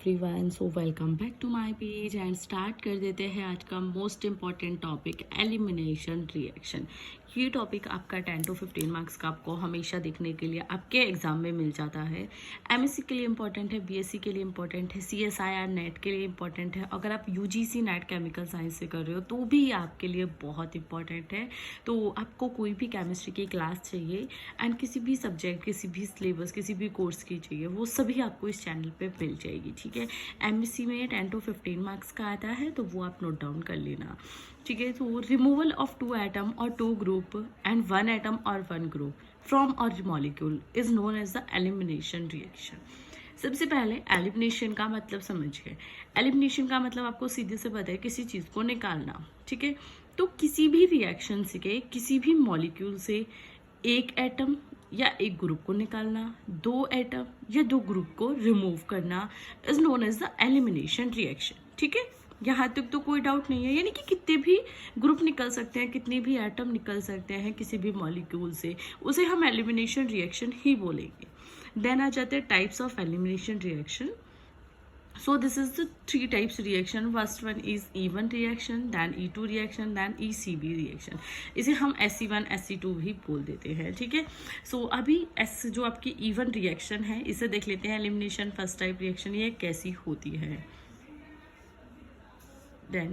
Everyone, so welcome back to my page and start कर देते हैं आज का most important topic elimination reaction. ये टॉपिक आपका 10 to 15 मार्क्स का आपको हमेशा देखने के लिए आपके एग्जाम में मिल जाता है। एमएससी के लिए इम्पॉर्टेंट है, बीएससी के लिए इम्पॉर्टेंट है, सीएसआईआर नेट के लिए इम्पॉर्टेंट है। अगर आप यूजीसी नेट केमिकल साइंस से कर रहे हो तो भी आपके लिए बहुत इंपॉर्टेंट है। तो आपको कोई भी केमिस्ट्री की क्लास चाहिए एंड किसी भी सब्जेक्ट, किसी भी सिलेबस, किसी भी कोर्स की चाहिए, वो सभी आपको इस चैनल पे मिल जाएगी। ठीक है, एमएससी में 10 to 15 मार्क्स का आता है, तो वो आप नोट डाउन कर लेना। ठीक है, तो रिमूवल ऑफ 2 एटम और 2 ग्रुप एंड 1 एटम और 1 ग्रुप फ्रॉम और molecule is known as the elimination reaction. सबसे पहले एलिमिनेशन का मतलब समझिए। एलिमिनेशन का मतलब आपको सीधे से पता है, किसी चीज को निकालना। ठीक है, तो किसी भी रिएक्शन से, किसी भी मॉलिक्यूल से एक एटम या एक ग्रुप को निकालना, 2 एटम या 2 ग्रुप को रिमूव करना is known as the elimination reaction. ठीक है, यहाँ तक तो कोई डाउट नहीं है। यानी कि कितने भी ग्रुप निकल सकते हैं, कितने भी एटम निकल सकते हैं किसी भी मॉलिक्यूल से, उसे हम एलिमिनेशन रिएक्शन ही बोलेंगे। देन आ जाते हैं types of elimination reaction. So this is the 3 types reaction. First one is E1 reaction, then E2 reaction, then ECB reaction. इसे हम SE1 SE2 भी बोल देते हैं। ठीक है, सो अभी S जो आपकी E1 रिएक्शन है, इसे देख लेते हैं। एलिमिनेशन फर्स्ट टाइप रिएक्शन ये कैसी होती है। Then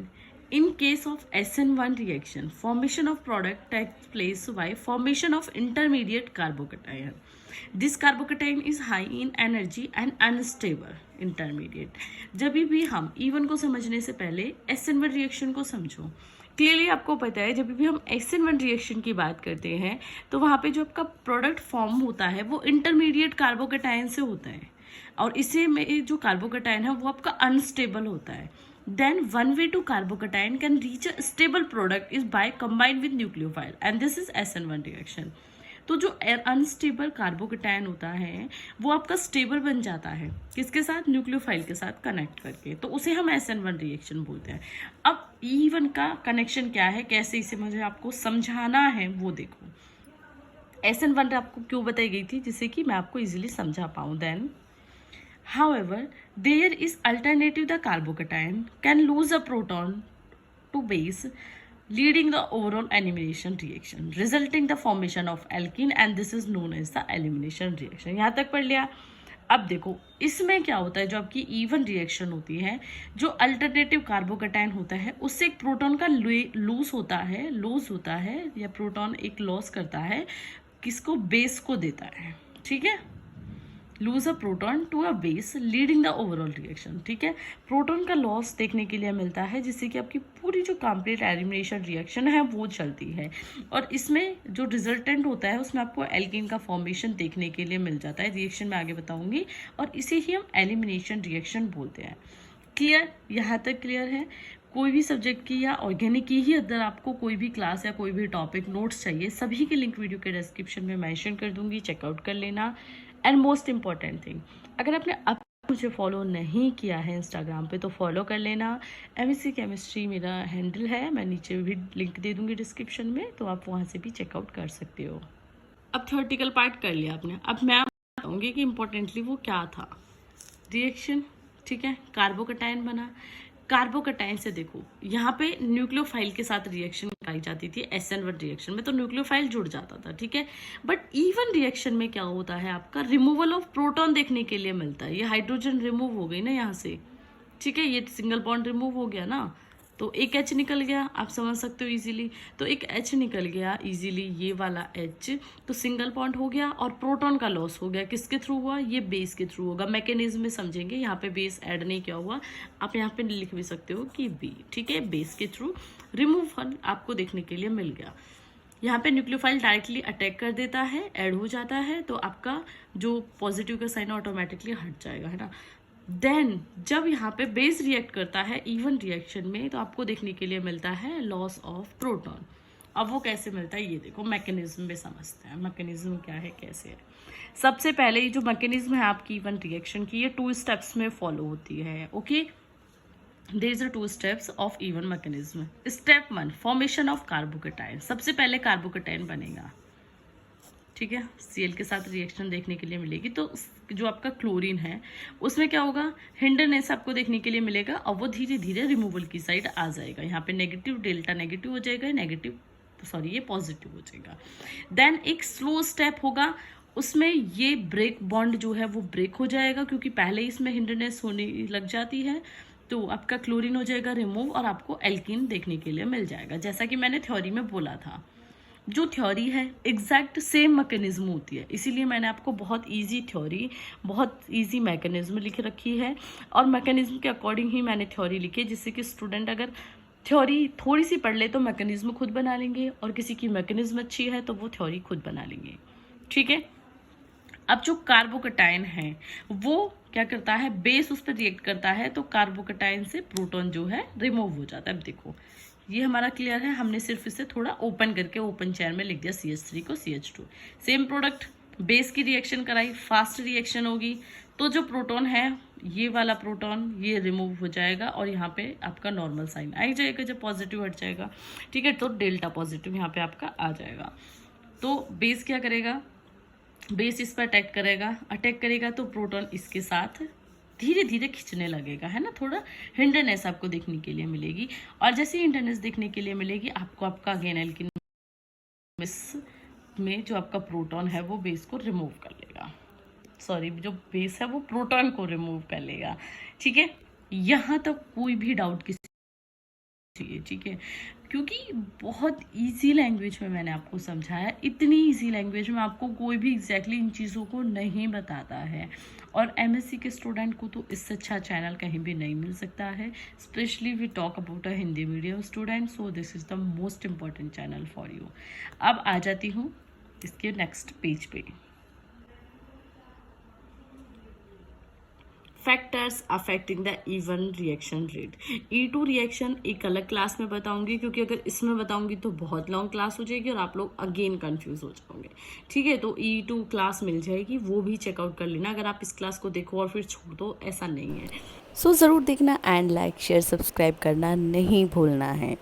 in case of SN1 reaction, formation of product takes place by formation of intermediate carbocation. This carbocation is high in energy and unstable intermediate. जब भी हम E1 को समझने से पहले SN1 रिएक्शन को समझो। क्लियरली आपको पता है, जब भी हम SN1 रिएक्शन की बात करते हैं तो वहाँ पे जो आपका प्रोडक्ट फॉर्म होता है वो इंटरमीडिएट कार्बोकेटाइन से होता है, और इसे में जो कार्बोकेटाइन है वो आपका अनस्टेबल होता है। Then one way to carbocation can reach a stable product is by combined with nucleophile and this is SN1 reaction. तो जो अनस्टेबल कार्बोकेटाइन होता है वो आपका स्टेबल बन जाता है, किसके साथ? न्यूक्लियोफाइल के साथ कनेक्ट करके, तो उसे हम SN1 रिएक्शन बोलते हैं। अब E1 का कनेक्शन क्या है, कैसे इसे मुझे आपको समझाना है वो देखो। SN1 आपको क्यों बताई गई थी, जिससे कि मैं आपको इजीली समझा पाऊँ। Then however, there is alternative. The carbocation can lose a proton to base, leading the overall elimination reaction, resulting the formation of alkene, and this is known as the elimination reaction. यहाँ तक पढ़ लिया। अब देखो इसमें क्या होता है, जो आपकी E1 रिएक्शन होती है, जो अल्टरनेटिव कार्बोकेटाइन होता है उससे एक प्रोटॉन का लूज होता है या प्रोटॉन एक लॉस करता है, किसको? बेस को देता है। ठीक है, lose a proton to a base leading the overall reaction. ठीक है, प्रोटॉन का लॉस देखने के लिए मिलता है, जिससे कि आपकी पूरी जो कंप्लीट एलिमिनेशन रिएक्शन है वो चलती है, और इसमें जो रिजल्टेंट होता है उसमें आपको एल्कीन का फॉर्मेशन देखने के लिए मिल जाता है। रिएक्शन में आगे बताऊंगी, और इसे ही हम एलिमिनेशन रिएक्शन बोलते हैं। क्लियर? यहाँ तक क्लियर है? कोई भी सब्जेक्ट की या ऑर्गेनिक की ही अगर आपको कोई भी क्लास या कोई भी टॉपिक नोट्स चाहिए, सभी के लिंक वीडियो के डिस्क्रिप्शन में मेंशन कर दूंगी, चेकआउट कर लेना। एंड मोस्ट इम्पॉर्टेंट थिंग, अगर आपने अब मुझे फॉलो नहीं किया है इंस्टाग्राम पे तो फॉलो कर लेना। एमएससी केमिस्ट्री मेरा हैंडल है, मैं नीचे भी लिंक दे दूंगी डिस्क्रिप्शन में, तो आप वहाँ से भी चेकआउट कर सकते हो। अब थ्योरेटिकल पार्ट कर लिया आपने, अब मैं बताऊँगी कि इम्पोर्टेंटली वो क्या था। रिएक्शन, ठीक है, कार्बोकेटाइन बना। कार्बोकेटाइन से देखो यहाँ पे न्यूक्लियोफाइल के साथ रिएक्शन कराई जाती थी। SN1 रिएक्शन में तो न्यूक्लियोफाइल जुड़ जाता था। ठीक है, बट E1 रिएक्शन में क्या होता है, आपका रिमूवल ऑफ प्रोटॉन देखने के लिए मिलता है। ये हाइड्रोजन रिमूव हो गई ना यहाँ से। ठीक है, ये सिंगल बॉन्ड रिमूव हो गया ना, तो एक H निकल गया, आप समझ सकते हो इजीली। तो एक H निकल गया इजीली, ये वाला H, तो सिंगल बॉन्ड हो गया और प्रोटॉन का लॉस हो गया। किसके थ्रू हुआ? ये बेस के थ्रू होगा। मैकेनिज्म में समझेंगे, यहाँ पे बेस ऐड नहीं किया हुआ, आप यहाँ पे लिख भी सकते हो कि B। ठीक है, बेस के थ्रू रिमूवल आपको देखने के लिए मिल गया। यहाँ पे न्यूक्लियोफाइल डायरेक्टली अटैक कर देता है, ऐड हो जाता है, तो आपका जो पॉजिटिव का साइन ऑटोमेटिकली हट जाएगा, है ना। देन जब यहाँ पे बेस रिएक्ट करता है E1 रिएक्शन में, तो आपको देखने के लिए मिलता है लॉस ऑफ प्रोटॉन। अब वो कैसे मिलता है ये देखो, मैकेनिज्म में समझते हैं। मैकेनिज्म क्या है, कैसे है। सबसे पहले ये जो मैकेनिज्म है आपकी E1 रिएक्शन की, ये 2 स्टेप्स में फॉलो होती है। Okay, there is 2 steps of E1 mechanism. Step 1, formation of carbocation. सबसे पहले कार्बोकेटाइन बनेगा। ठीक है, Cl के साथ रिएक्शन देखने के लिए मिलेगी। तो जो आपका क्लोरीन है उसमें क्या होगा, हिंडरनेस आपको देखने के लिए मिलेगा और वो धीरे धीरे रिमूवल की साइड आ जाएगा। यहाँ पे नेगेटिव, डेल्टा नेगेटिव हो जाएगा, नेगेटिव सॉरी ये पॉजिटिव हो जाएगा। देन एक स्लो स्टेप होगा, उसमें ये ब्रेक बॉन्ड जो है वो ब्रेक हो जाएगा, क्योंकि पहले इसमें हिंडरनेस होने लग जाती है। तो आपका क्लोरीन हो जाएगा रिमूव और आपको एल्कीन देखने के लिए मिल जाएगा। जैसा कि मैंने थ्योरी में बोला था, जो थ्योरी है एग्जैक्ट सेम मैकेनिज्म होती है, इसीलिए मैंने आपको बहुत इजी थ्योरी, बहुत इजी मैकेनिज्म लिख रखी है और मैकेनिज्म के अकॉर्डिंग ही मैंने थ्योरी लिखी है, जिससे कि स्टूडेंट अगर थ्योरी थोड़ी सी पढ़ ले तो मैकेनिज्म खुद बना लेंगे, और किसी की मैकेनिज्म अच्छी है तो वो थ्योरी खुद बना लेंगे। ठीक है, अब जो कार्बोकटायन है वो क्या करता है, बेस उस पर रिएक्ट करता है तो कार्बोकटायन से प्रोटॉन जो है रिमूव हो जाता है। अब देखो ये हमारा क्लियर है, हमने सिर्फ इसे थोड़ा ओपन करके ओपन चेयर में लिख दिया CH3 को CH2। सेम प्रोडक्ट, बेस की रिएक्शन कराई, फास्ट रिएक्शन होगी तो जो प्रोटॉन है ये वाला प्रोटॉन ये रिमूव हो जाएगा और यहाँ पे आपका नॉर्मल साइन आ जाएगा जब पॉजिटिव हट जाएगा। ठीक है, तो डेल्टा पॉजिटिव यहाँ पे आपका आ जाएगा। तो बेस क्या करेगा, बेस इस पर अटैक करेगा तो प्रोटॉन इसके साथ धीरे धीरे खींचने लगेगा, है ना, थोड़ा हिंडरनेस आपको देखने के लिए मिलेगी। और जैसे हिंडरनेस देखने के लिए मिलेगी आपको आपका अगेन एल्किन में जो आपका प्रोटॉन है वो बेस को रिमूव कर लेगा, सॉरी जो बेस है वो प्रोटॉन को रिमूव कर लेगा। ठीक है, यहाँ तक कोई भी डाउट किसी चाहिए, ठीक है, क्योंकि बहुत इजी लैंग्वेज में मैंने आपको समझाया। इतनी इजी लैंग्वेज में आपको कोई भी एग्जैक्टली इन चीज़ों को नहीं बताता है, और एमएससी के स्टूडेंट को तो इससे अच्छा चैनल कहीं भी नहीं मिल सकता है। Specially we talk about a Hindi medium student, so this is the most important channel for you. अब आ जाती हूँ इसके नेक्स्ट पेज पे। Factors affecting the even reaction rate. E2 reaction एक अलग क्लास में बताऊंगी, क्योंकि अगर इसमें बताऊंगी तो बहुत लॉन्ग क्लास हो जाएगी और आप लोग अगेन कंफ्यूज हो जाओगे। ठीक है, तो E2 क्लास मिल जाएगी, वो भी चेकआउट कर लेना। अगर आप इस क्लास को देखो और फिर छोड़ दो, ऐसा नहीं है। सो ज़रूर देखना एंड लाइक शेयर सब्सक्राइब करना नहीं भूलना है।